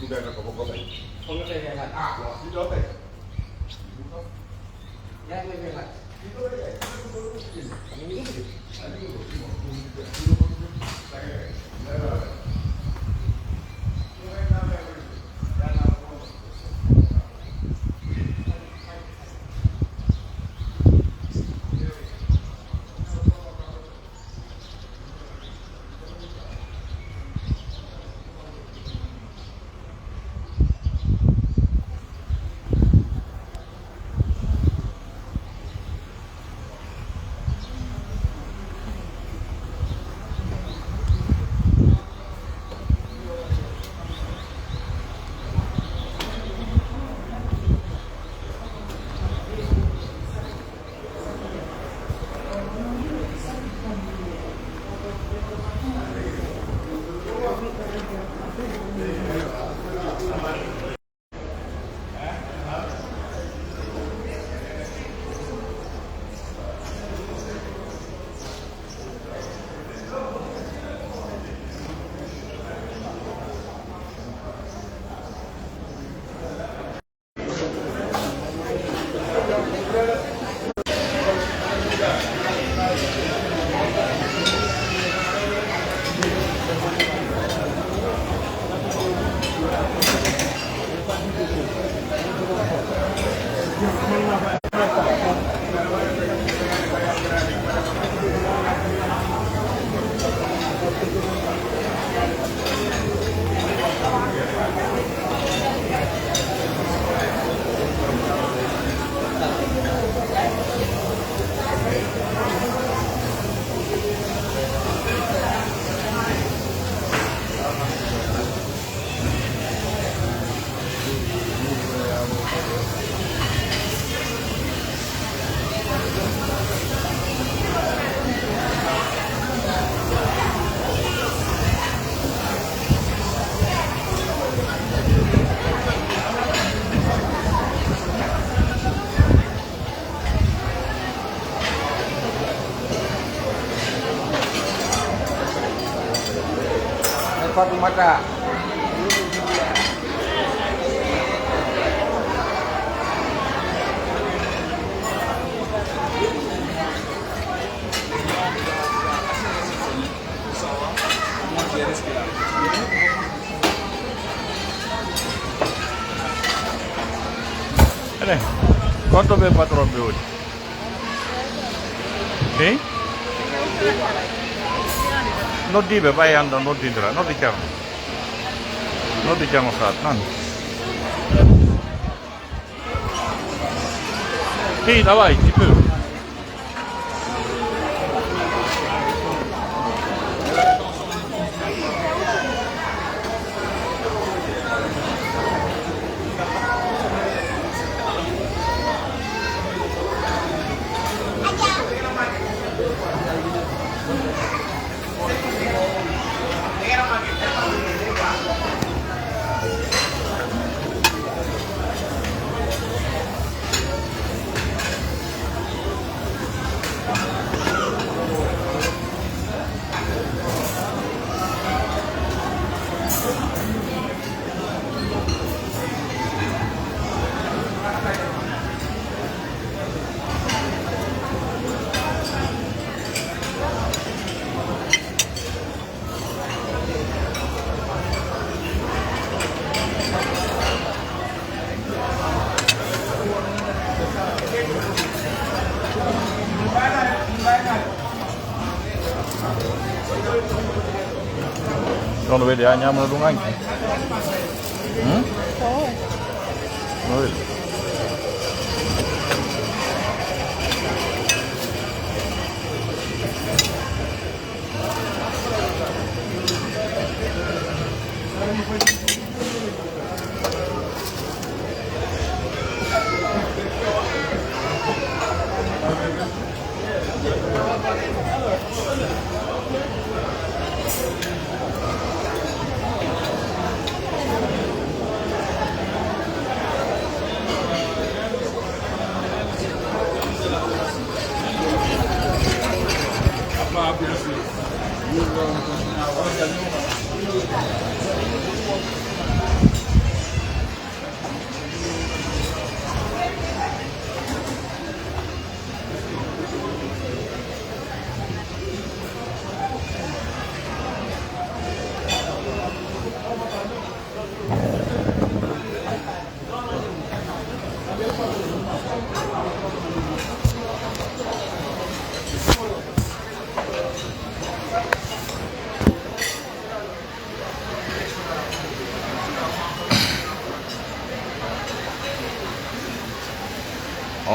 Sudah ada keboko tadi. Pengetelan. Itu apa? Ya, pengetelan. Itu aja. Ini gitu. Sepatu mata. Allez, quanto per patrone oggi? Sì? Non dime, vai andando, non dindra, non diciamo. Non diciamo stato, non. Sì, vai, di più. Non lo vedi, andiamo lungo anche. Non lo vedi.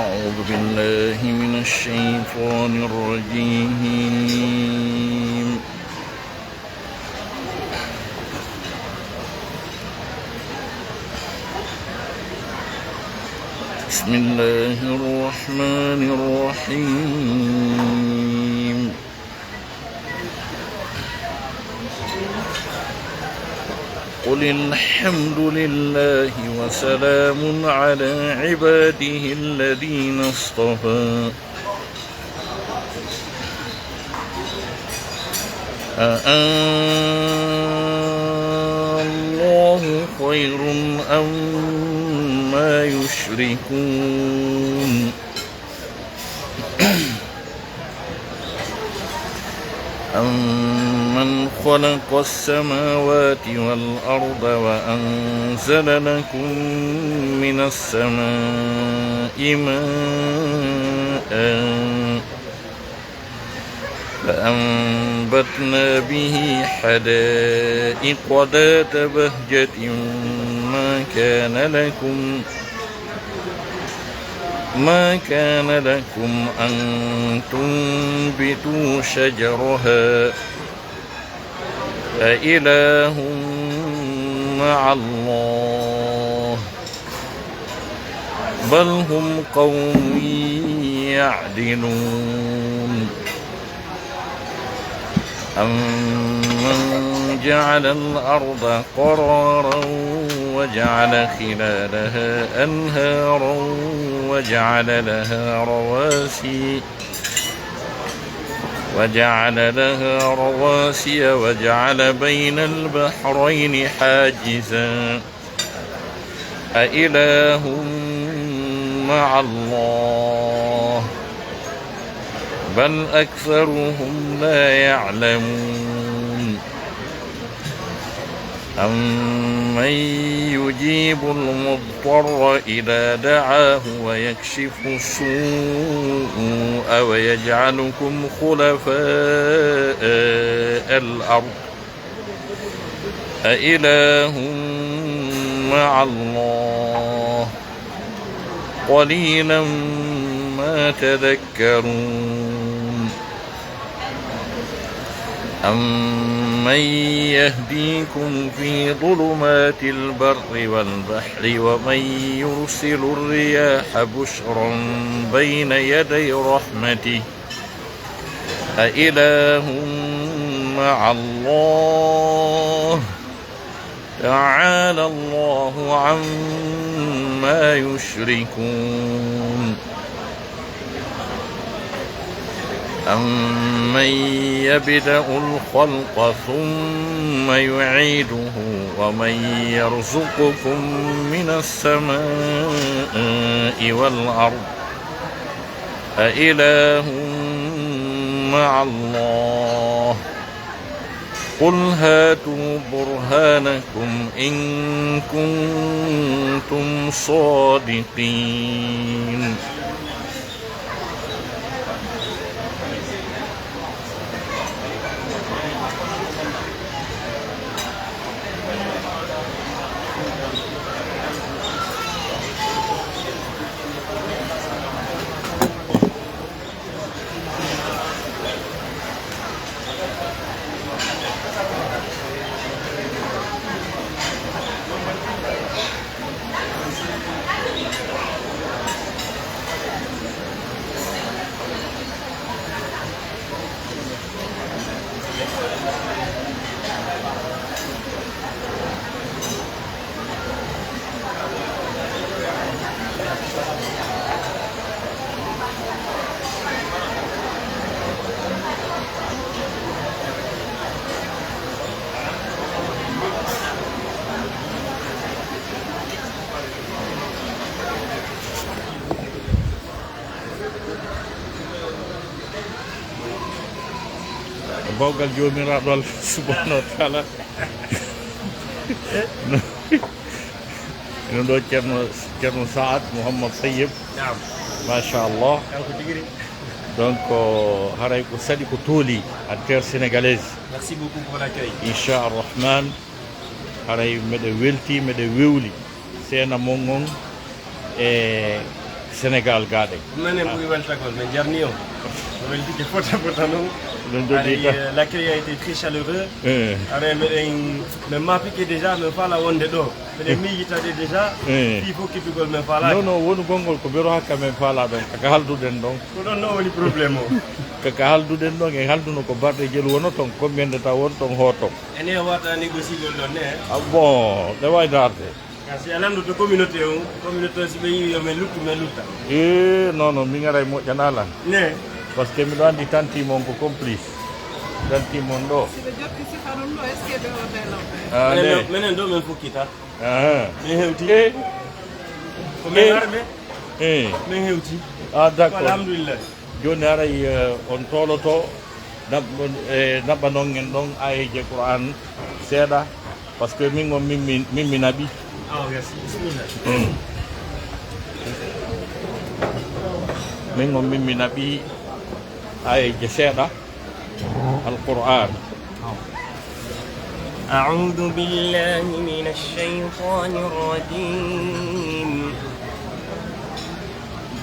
أعوذ بالله من الشيطان الرجيم. بسم الله الرحمن الرحيم. قل الحمد لله وسلام على عباده الذين اصطفى الله خير أما يشركون أمن خلق السماوات والأرض وأنزل لكم من السماء ماء فأنبتنا به حدائق ذات بهجة ما كان لكم أن تنبتوا شجرها أإله مع الله بل هم قوم يعدلون أمن جعل الأرض قرارا وجعل خلالها أنهارا وجعل لها رواسي وجعل بين البحرين حاجزا أإله مع الله بل أكثرهم لا يعلمون أمن يجيب المضطر إذا دعاه ويكشف السوء ويجعلكم خلفاء الأرض أإله مع الله قليلا ما تذكرون أمن يهديكم في ظلمات البر والبحر ومن يرسل الرياح بشرا بين يدي رحمته أإله مع الله تعالى الله عما يشركون أمن يبدأ الخلق ثم يعيده ومن يرزقكم من السماء والأرض أإله مع الله قل هاتوا برهانكم إن كنتم صادقين. bawgal jomiraɗo Allah subhanahu wa taala ino ɗo ceerno Saad Mouhammad Tayyib machallah donc haray ko saɗi ko tooli à terre sénégalaise. Merci beaucoup pour l'accueil. Inchalrahman haray meɗe welti meɗe wewli seena mon on e Sénégal gaɗe menen ɓuri weltagol min jarni on o weltike fota noon ɗum jogui ka l'accueil a été très chaleureux ara meɗen min mapike déjà min faala wonde ɗo meɗen miijitade déjà fi fof kippigol min faalaki non non woni gongol ko bureau hakka men faala ɗon kaka halduɗen ɗon ko ɗon noon woni probléme o kaka halduɗen ɗon e halduno ko barɗe jel wono toon combien de temps won toon hoto ene wata négociegol ɗon ne bon ɗe wawi darde si a lamdoto communauté o communauté o so ɓe yi yo min luttu min lutta non non min ara e moƴƴanala ne par ce que miɗo andi tantimon ko complice tantimon ɗo minen ɗo min fokkita min hewti ko min arɓe min hewti d' accord alhamdulillah joni aray on toloto naɓɓa noon en ɗon ayeje Qur'an seeɗa par ce que min on min naɓi bismillah min on min mi naɓi ayeje seeɗa القرآن أعوذ بالله من الشيطان الرجيم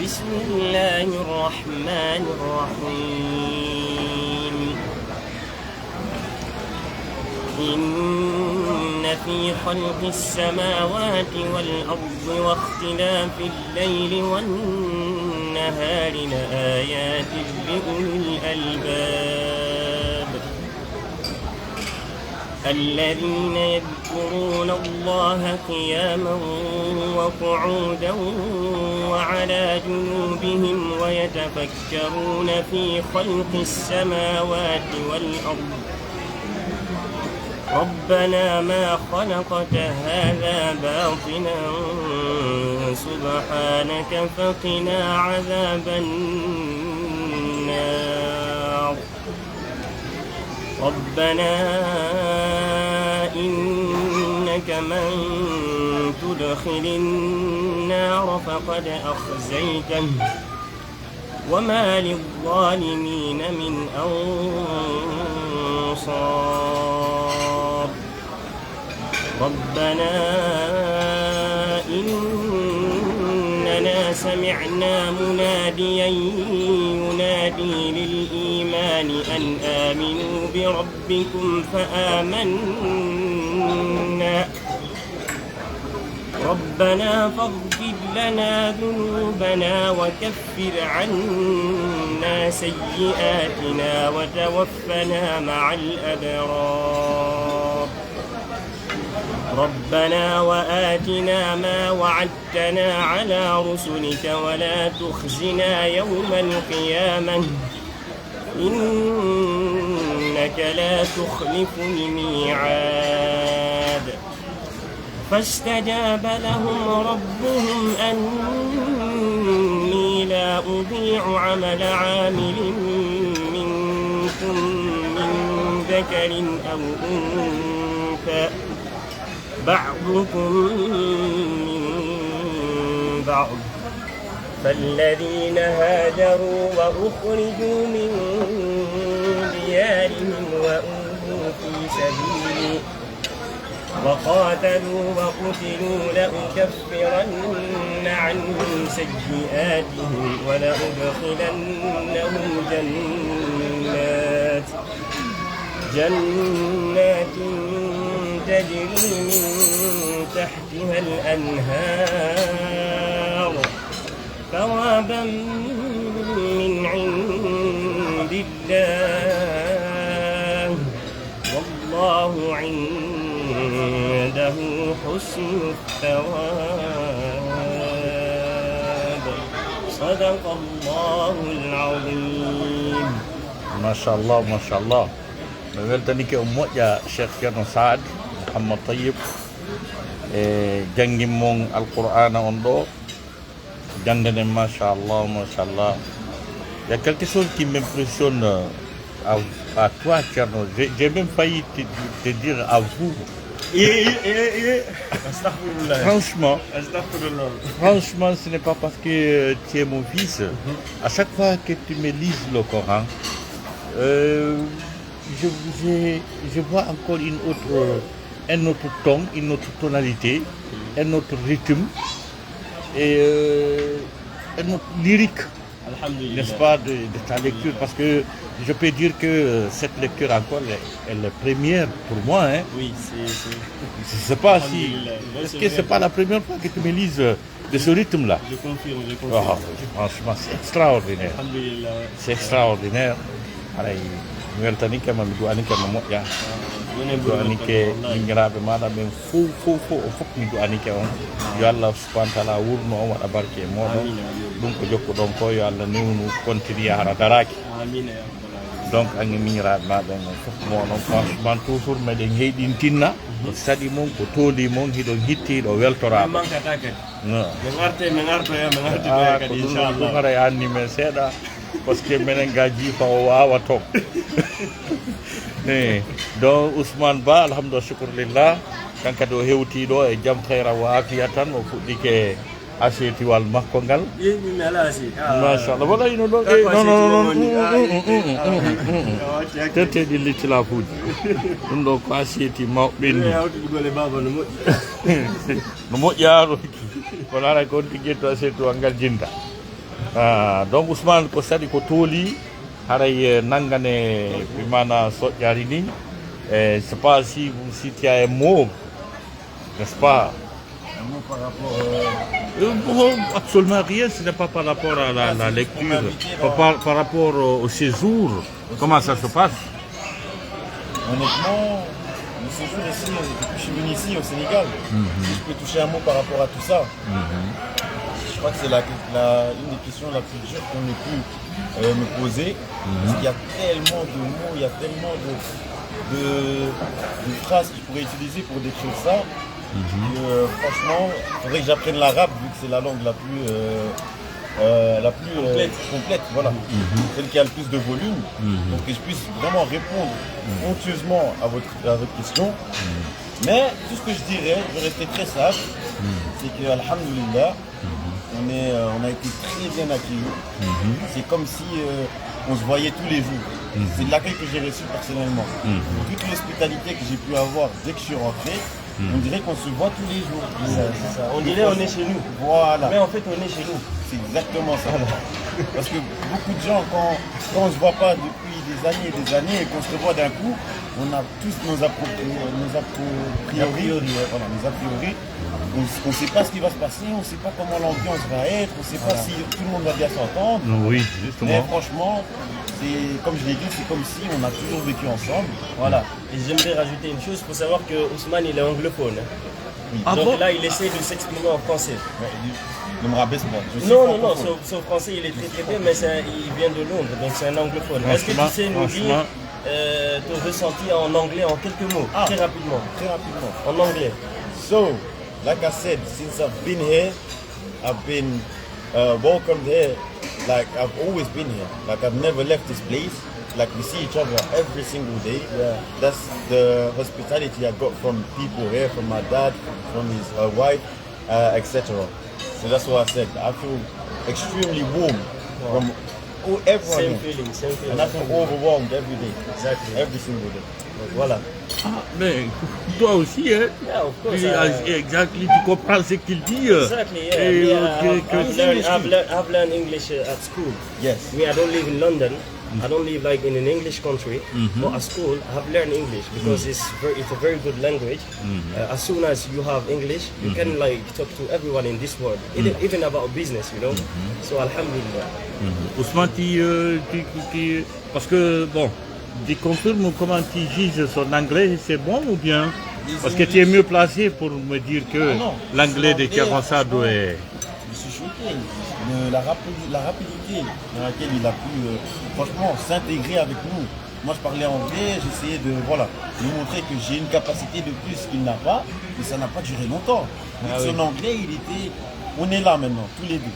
بسم الله الرحمن الرحيم إن في خلق السماوات والأرض واختلاف الليل والنهار لآيات لأولي الألباب الذين يذكرون الله قياما وقعودا وعلى جنوبهم ويتفكرون في خلق السماوات والأرض ربنا ما خلقت هذا باطلا سبحانك فقنا عذاب النار ربنا إنك من تدخل النار فقد أخزيته وما للظالمين من أنصار ربنا إننا سمعنا مناديا ينادي للإيمان أن آمنوا بربكم فآمنا ربنا فاغفر لنا ذنوبنا وكفر عنا سيئاتنا وتوفنا مع الأبرار ربنا وآتنا ما وعدتنا على رسلك ولا تخزنا يوم القيامة إنك لا تخلف الميعاد فاستجاب لهم ربهم أني لا أضيع عمل عامل منكم من ذكر أو أنثى بعضكم من بعض فالذين هاجروا وأخرجوا من ديارهم وأوذوا في سبيلي وقاتلوا وقتلوا لأكفرن عنهم سيئاتهم ولأدخلنهم جنات تجري من تحتها الأنهار ثوابا من عند الله والله عنده حسن الثواب صدق الله العظيم ما شاء الله ما شاء الله weltani ke o moƴƴa cheikh ceerno saad mouhammad tayyib e jangguimmon alqur'ana on ɗo jangdenen machallah machallah il y a quelque chose qui m'impressionne à toi Thierno, j'ai même failli te dire à vous franchement ce n'est pas parce que tu es mon fils à chaque fois que tu me lises le Coran je vois encore un autre ton, une autre tonalité, un autre rythme. Et une note lyrique, Alhamdulillah. n'est-ce pas, de ta lecture? Parce que je peux dire que cette lecture encore, elle est première pour moi. Hein. Oui, Je ne sais pas si... Alhamdulillah. Ouais, Est-ce c'est que vrai. ce n'est pas la première fois que tu me lises de ce rythme-là? Je confirme, je Ah, confirme. franchement, c'est extraordinaire. Alhamdulillah. Ouais. C'est extraordinaire. Alay, weltanike ma miɗo anike no moƴƴa. Miɗo anike miñiraɓe maɗa ɓen fof fof miɗo anike on. Yo Allah subhanahu wa taala wurno on waɗa barke e moɗon. Ɗum ko jokkuɗon ko yo Allah newnu continue hara daraki. Amin ya rabbal alamin. Donc ange miñiraɓe maɗa en fof moɗon franchement toujours meɗen heyɗintinna ko saɗi mon ko tooli mon hiɗon hitti ɗo weltoraɓe. Mankata kadi. Non. Min artoya Ah, kadi ko ɗum inchallah. hara e anni men seeɗa par ce que minen ga jiifa o wawa toon donc Ousmane Ba alhamdulillah shukrulillah kanka ɗo hewtiɗo e jaam hayra wa afiya tan o fuɗɗike asetiwal makko ngal Yemi melasi. machallah waɗa ino ɗon tetteɗi littilafuji ɗum ɗo ko asiyeti mawɓen ni Hawtude gole baba no moƴƴi. no moƴƴaro kono ara ko on tiguetto asetiwal ngal jinta donc Ousmane ko saɗi ko tooli haray nangane bimana soƴƴari ni je sais pas si tu as un mot, n'est-ce pas? Un mot par rapport Absolument rien, ce n'est pas par rapport à la lecture, par rapport au séjour. Comment ça se passe? honnêtement, le séjour ici, depuis que je suis venu ici au Sénégal, si je peux toucher un mot par rapport à tout ça, je crois que c'est une des questions la plus dure qu'on ait pu me poser, parce qu'il y a tellement de mots, il y a tellement de phrases que je pourrais utiliser pour décrire ça, que, franchement, il faudrait que j'apprenne l'arabe, vu que c'est la langue la plus complète, voilà, celle qui a le plus de volume, pour que je puisse vraiment répondre onctueusement à votre question. Mais tout ce que je dirais, je vais rester très sage, c'est que alhamdoulilah, on a été très bien accueillis. C'est comme si on se voyait tous les jours. C'est de l'accueil que j'ai reçu personnellement. Toute l'hospitalité que j'ai pu avoir dès que je suis rentré, on dirait qu'on se voit tous les jours. C'est ça. On dirait on est chez nous. Voilà. Mais en fait, on est chez nous. C'est exactement ça. Parce que beaucoup de gens, quand on ne se voit pas depuis des années et qu'on se revoit d'un coup, on a tous nos a priori. On ne sait pas ce qui va se passer, on ne sait pas comment l'ambiance va être, on ne sait pas si tout le monde va bien s'entendre. Oui, Mais justement. franchement, comme je l'ai dit, c'est comme si on a toujours vécu ensemble. Voilà. Et j'aimerais rajouter une chose, il faut savoir que Ousmane il est anglophone. Hein. Ah Donc bon? là, il essaie de s'exprimer en français. Ouais, ne me rabaisse pas. Je suis Non, francophone. son français il est très bien, mais il vient de Londres, donc c'est un anglophone. Est-ce que tu sais nous dire franchement. ton ressenti en anglais en quelques mots, très rapidement, Très rapidement. en anglais? So, like I said, since I've been here, I've been welcomed here. Like I've always been here. Like I've never left this place. Like we see each other every single day. Yeah. That's the hospitality I got from people here, from my dad, from his wife, etc. So that's what I said. I feel extremely warm from everyone Same here. feeling, same feeling. And I feel overwhelmed every day. Exactly. Every single day. Donc, voilà. Ah, mais toi aussi, hein? Yeah, of course. Exactly, tu comprends ce qu'il dit. Exactly, yeah. Et, I've learned English at school. Yes. I don't live in London. I don't live like in an English country, but at school I have learned English because it's a very good language. As soon as you have English, you can like talk to everyone in this world, even about business, you know. So Alhamdulillah. Ousmane, parce que, bon, tu confirmes comment tu juges son anglais, c'est bon ou bien? Parce que tu es mieux placé pour me dire que Ah non, l'anglais de l'anglais, Kiaronsado est... Je suis choqué. La rapidité dans laquelle il a pu, franchement, s'intégrer avec nous. Moi, je parlais anglais, j'essayais de lui montrer que j'ai une capacité de plus qu'il n'a pas, mais ça n'a pas duré longtemps. Son anglais, on est là maintenant, tous les deux.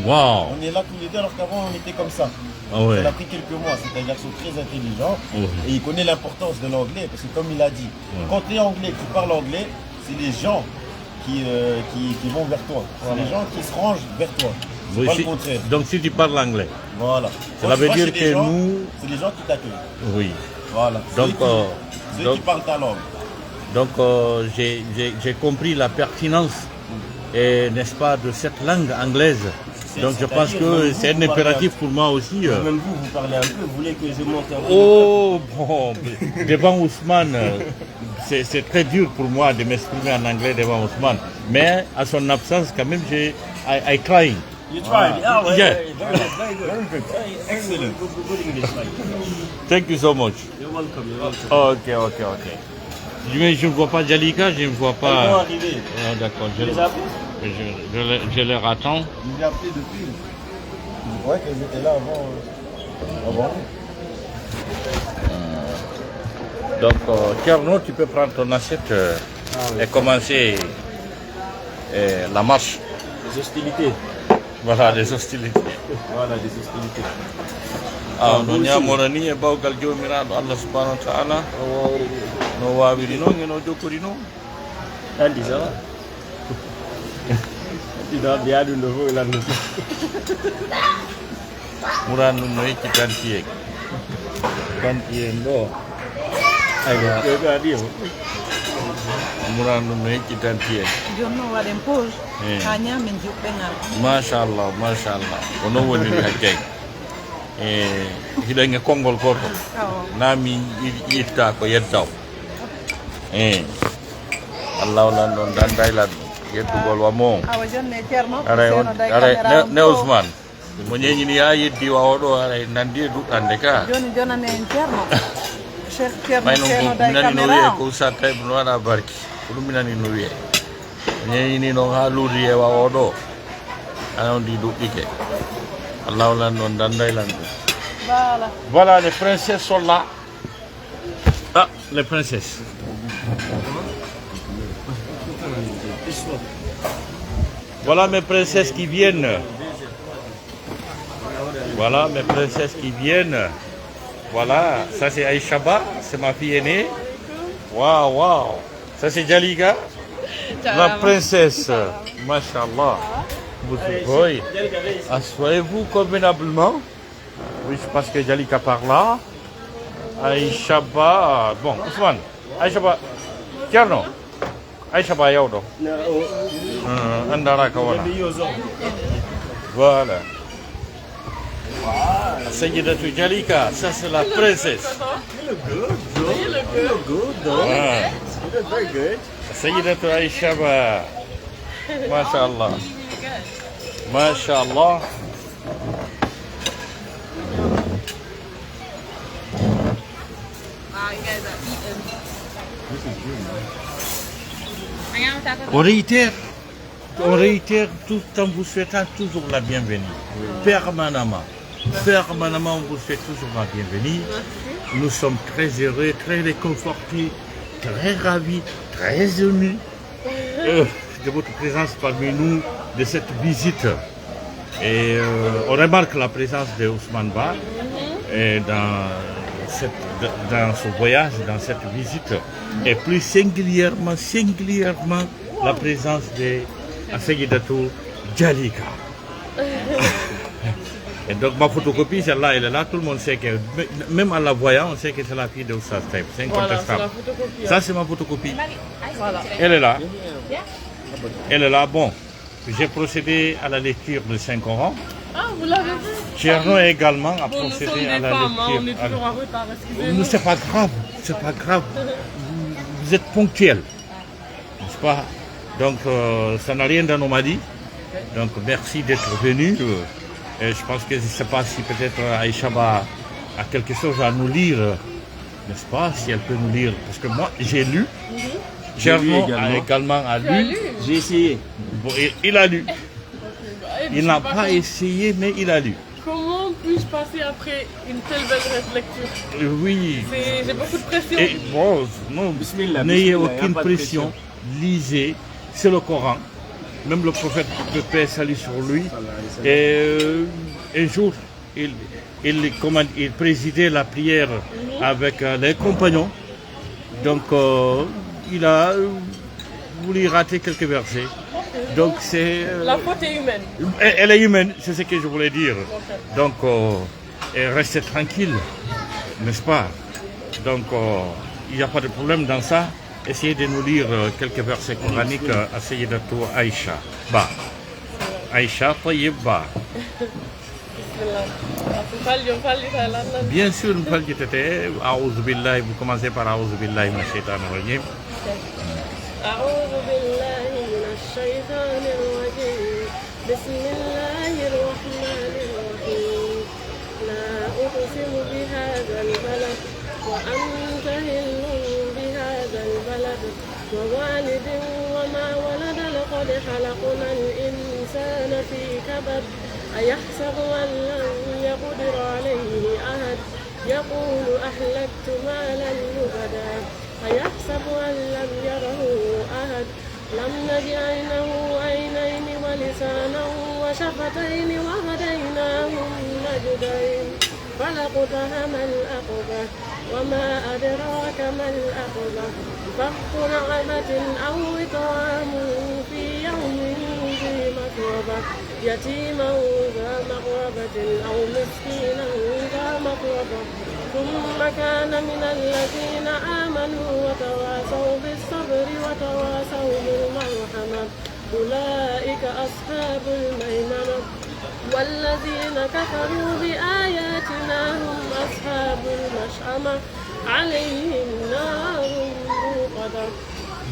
Wow! On est là tous les deux, alors qu'avant, on était comme ça. Ah ouais. Ça a pris quelques mois, c'est un garçon très intelligent, et il connaît l'importance de l'anglais, parce que comme il a dit, quand tu es anglais, que tu parles anglais, c'est les gens qui vont vers toi. C'est les gens qui se rangent vers toi. C'est Oui, pas le contraire. donc si tu parles anglais, Voilà. cela Quand veut tu vas dire chez des que gens, nous... c'est les gens qui t'accueillent. Oui. Voilà. Donc, Ceux qui parlent ta langue. Donc j'ai compris la pertinence et n'est-ce pas, de cette langue anglaise. Donc je pense que c'est un impératif pour moi aussi. Même vous, vous parlez un peu, vous voulez que je monte un peu? Oh, bon, devant Ousmane, c'est très dur pour moi de m'exprimer en anglais devant Ousmane. Mais à son absence, quand même, I crying. You tried? Oh, well, Yeah. very good, very good. Excellent. Good English, like. Thank you so much. You're welcome, you're welcome. Ok. Je ne vois pas Jalika, je ne vois Ils vont pas... arriver. Ah, d'accord, Tu les as appelés? je les attends. Il m'a appelé depuis. Je croyais qu'elles étaient là avant. Donc, Tierno, tu peux prendre ton assiette et commencer la marche. Les hostilités. Voilà, les hostilités. Voilà, des hostilités. No ñamora ni e bawgal jomiraɗo Allah subhanahu wa ta'ala no wawiri noon eno jokkori noon. Andy, ça va? Tu dois bien nous le voir là. Muran ɗum no yeccitanti kanti en ɗo muran ɗum no yeccitanti en jonno waɗen pause Eh. ha ñamen juɓɓe ngal machallah ko noon woniri hakkay hiɗen e konngol goto naami itta ko yeddaw allah walan ɗon dandaylan yeddugol wamo awa jonne ceerno aray ne Ousmane mo ñeñini ha yeddi wa oɗo aray nandi e duɗɗande ka joni jonane en ceerno cheikh ceerno mayno ceerno day minani no wiye caméra ko Oustaz Taib no waɗa barki ko ɗum minani no wiye ñeñini noon ha luuri e wa oɗo anon ndi duɗɗike allah walan ɗon dandaylan ɗum voilà voilà les princesses sont là les princesses. Voilà mes princesses qui viennent. Voilà mes princesses qui viennent. Voilà, ça c'est Aïchaba, c'est ma fille aînée. Waouh. Ça c'est Jalika, la princesse. Mashallah. Oui. Asseyez-vous convenablement. Oui, je pense que Jalika par là. Aïchaba. Bon, Ousmane. Aïchaba. Tierno. Aïchaba Yaoudo. Andara Kawana. Voilà. Sayyidatou Jalika, ça c'est la princesse. Ah. Sayyidatou Aïchaba. Masha'Allah. Masha'Allah. On réitère tout en vous souhaitant toujours la bienvenue. Permanemment. Permanemment, on vous souhaite toujours la bienvenue. Nous sommes très heureux, très réconfortés, très ravis, très émus de votre présence parmi nous, de cette visite. Et on remarque la présence de Ousmane Ba dans ce voyage, dans cette visite, et plus singulièrement la présence de Sayyidatou Jalika. Et donc ma photocopie, celle-là, elle est là, tout le monde sait que, même en la voyant, on sait que c'est la fille de Oustaz Taib, c'est incontestable. Voilà, ça c'est ma photocopie. Voilà. Elle est là. Elle est là, bon. J'ai procédé à la lecture du Saint-Coran. Ah, vous l'avez vu? Tierno également a Bon, nous procédé sommes des à la femmes, lecture. on est toujours en retard, excusez-nous. C'est pas grave, c'est pas grave. Vous êtes ponctuels, n'est-ce pas? Donc ça n'a rien d'anomalie. Donc merci d'être venu. Et je pense que je ne sais pas si peut-être Aïchaba a quelque chose à nous lire, n'est-ce pas? Si elle peut nous lire. Parce que moi j'ai lu. Tierno également a lu. J'ai essayé. Bon, il a lu. Il n'a pas essayé, mais il a lu. Comment puis-je passer après une telle belle lecture? Oui. J'ai beaucoup de pression. Et bon, non, Bismillah, n'ayez bismillah, y a aucune pas de pression. Lisez, c'est le Coran. Même le prophète de paix salut sur lui. Et un jour, il présidait la prière avec les compagnons. Donc, il a voulu rater quelques versets. Donc, c'est... La faute est humaine. Elle est humaine, c'est ce que je voulais dire. Donc, restez tranquille, n'est-ce pas? Donc, il n'y a pas de problème dans ça. essayez de nous lire quelques versets coraniques à Sayyidatou Aïcha. Ba. Aïcha Tayyib Ba. On parle italien. Bien sûr, nous parlons de A'oudhu billahi, vous commencez par A'oudhu billahi minash shaitanir rajim. أعوذ بالله من الشيطان الرجيم بسم الله الرحمن الرحيم لا أقسم بهذا البلد وأنت هل بهذا البلد ووالد وما ولد لقد خلقنا الإنسان في كبد أيحسب أن لن يقدر عليه أحد يقول أهلكت مالا لبدا أيحسب أن لم يره أحد لم نجعل له عينين ولسانا وشفتين وهديناه النجدين فلاقتحم العقبة وما أدراك ما العقبة فك رقبة أو إطعام في يوم ذي مسغبة يتيما ذا مقربة أو مسكينا ذا مقربة ثم كان من الذين آمنوا وتواصوا بالصبر وتواصوا بالمرحمة أولئك أصحاب الميمنة والذين كفروا بآياتنا هم أصحاب المشأمة عليهم نار موقدة.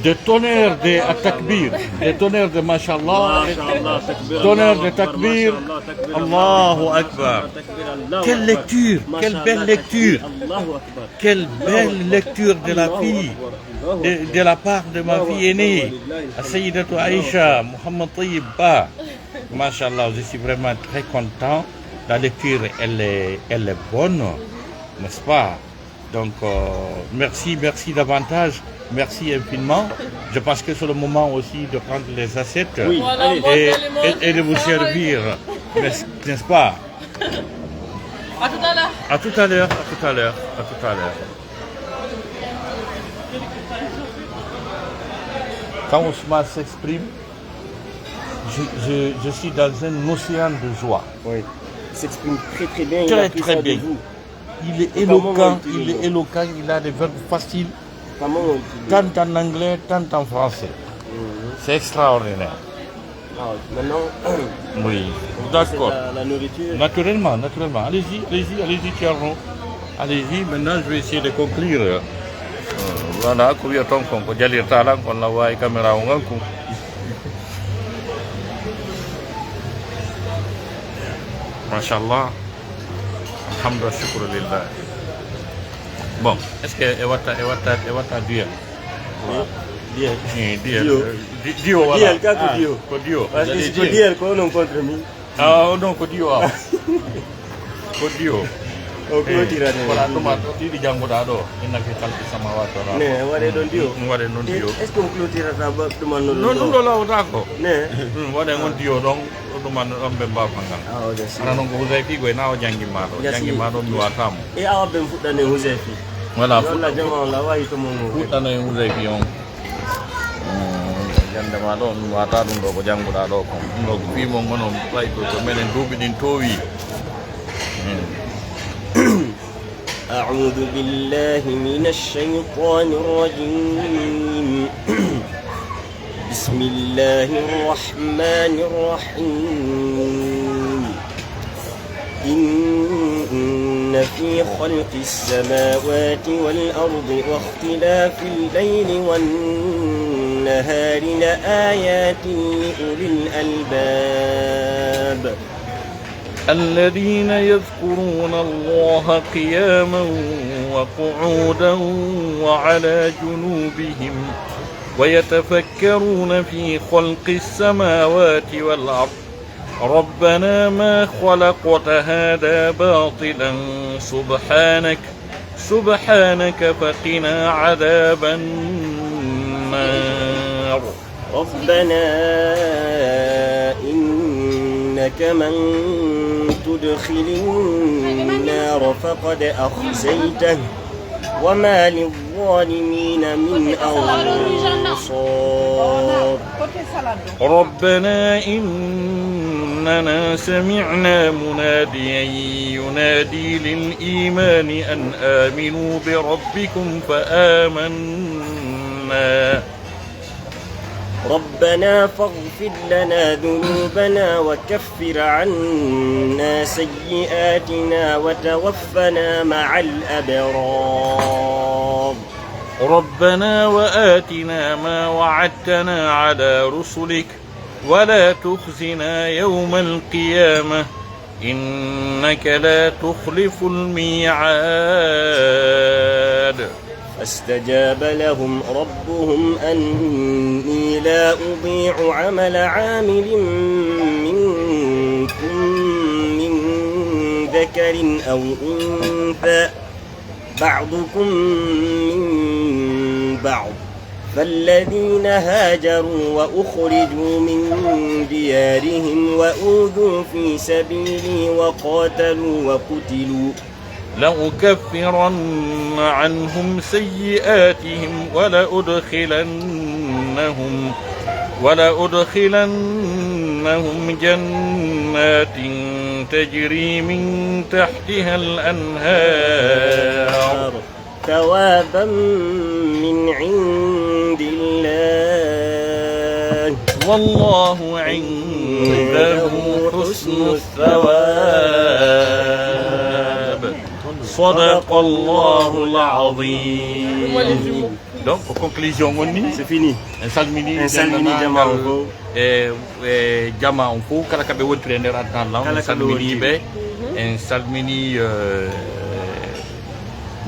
De tonnerre de takbir, de tonnerre de mashallah, tonnerre de takbir, Allahu Akbar. Quelle lecture, quelle belle lecture, quelle belle lecture de la fille, de la part de ma fille aînée, Sayyidatou Aïcha, Muhammad Tayyib Ba. Mashallah, je suis vraiment très content. La lecture, elle est bonne, n'est-ce pas? Donc, merci davantage. Merci infiniment. Je pense que c'est le moment aussi de prendre les assiettes et de vous servir, n'est-ce pas? À tout à l'heure. À tout à l'heure, à tout à l'heure, à tout à l'heure. Quand Ousmane s'exprime, je suis dans un océan de joie. Oui. Il s'exprime très très bien. Très il a pris très ça de bien. vous. Il est éloquent, il a des verbes faciles, tant en anglais, tant en français. C'est extraordinaire. Ah, maintenant, Oui, d'accord. la nourriture. Naturellement. Allez-y, Thierry. Allez-y, maintenant je vais essayer de conclure. Voilà, combien de temps qu'on peut aller talent qu'on la voit caméra en un coup. Mashallah. Alhamdulillah, shukr. Bon, est-ce que Ewata Dio? Dio. Dio, voilà. Dio, kako Dio. Ko Dio. Parce que si tu dis qu'on non contre nous, Ah, non, ko Dio. Ko Dio. on peut tirer. Voilà, tu dis jango dado. Inna fi khalqi samawati wal Ne, on va don Dio. Wade non Dio. Est-ce qu'on clôture ça ba tout le monde Non, la odako. Ne. Wade ngon Dio donc oduman ambe ba fangal. Ah, ok. Ana non ko huzai fi go na o jangi maro mi watamu. Et awa ben fuda ne Josefi. Voilà, Wala jama la wayi to mo. fuɗɗano e huzai fi on. Jande ma ɗo mi wata ɗum ɗo ko janguɗa ɗo ko ɗum ɗo ko fimo gono ɓay to menen duuɓi ɗin towi. أعوذ بالله من الشيطان الرجيم بسم الله الرحمن الرحيم إن في خلق السماوات والأرض واختلاف الليل والنهار لآيات لأولي الألباب الذين يذكرون الله قياما وقعودا وعلى جنوبهم ويتفكرون في خلق السماوات والأرض ربنا ما خلقت هذا باطلا سبحانك فقنا عذاب النار ربنا إنك من تدخل النار فقد أخزيته وما للظالمين من أنصار ربنا إننا سمعنا مناديا ينادي للإيمان أن آمنوا بربكم فآمنا ربنا فاغفر لنا ذنوبنا وكفر عنا سيئاتنا وتوفنا مع الأبرار ربنا وآتنا ما وعدتنا على رسلك ولا تخزنا يوم القيامة إنك لا تخلف الميعاد فاستجاب لهم ربهم أني لا أضيع عمل عامل منكم من ذكر أو أنثى بعضكم من بعض فالذين هاجروا وأخرجوا من ديارهم وأوذوا في سبيلي وقاتلوا وقتلوا لأكفرن عنهم سيئاتهم ولأدخلنهم جنات تجري من تحتها الأنهار ثوابا من عند الله والله عنده حسن الثواب صدق الله العظيم. Donc, en conclusion, c'est fini. En salmini Jamango. Jamango, kala kabe won trainer atnan en salmini be, en salmini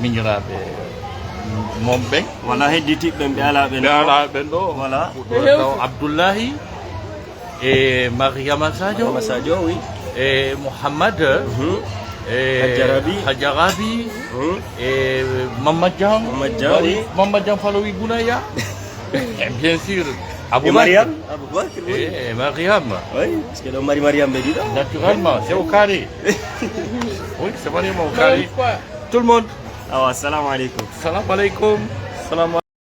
minirabe mombe. Voilà, hediti be ala ben. Ala ben do. Voilà. Abdullahi et Mariama Sadio. Oui. Et Mohamed. Hajarabi et Mamadjan Faloui Bounaya et bien sûr et Mariam et Mariam oui parce que Mariam naturellement c'est au carré oui c'est Mariam au carré tout le monde salam alaikum salam alaikum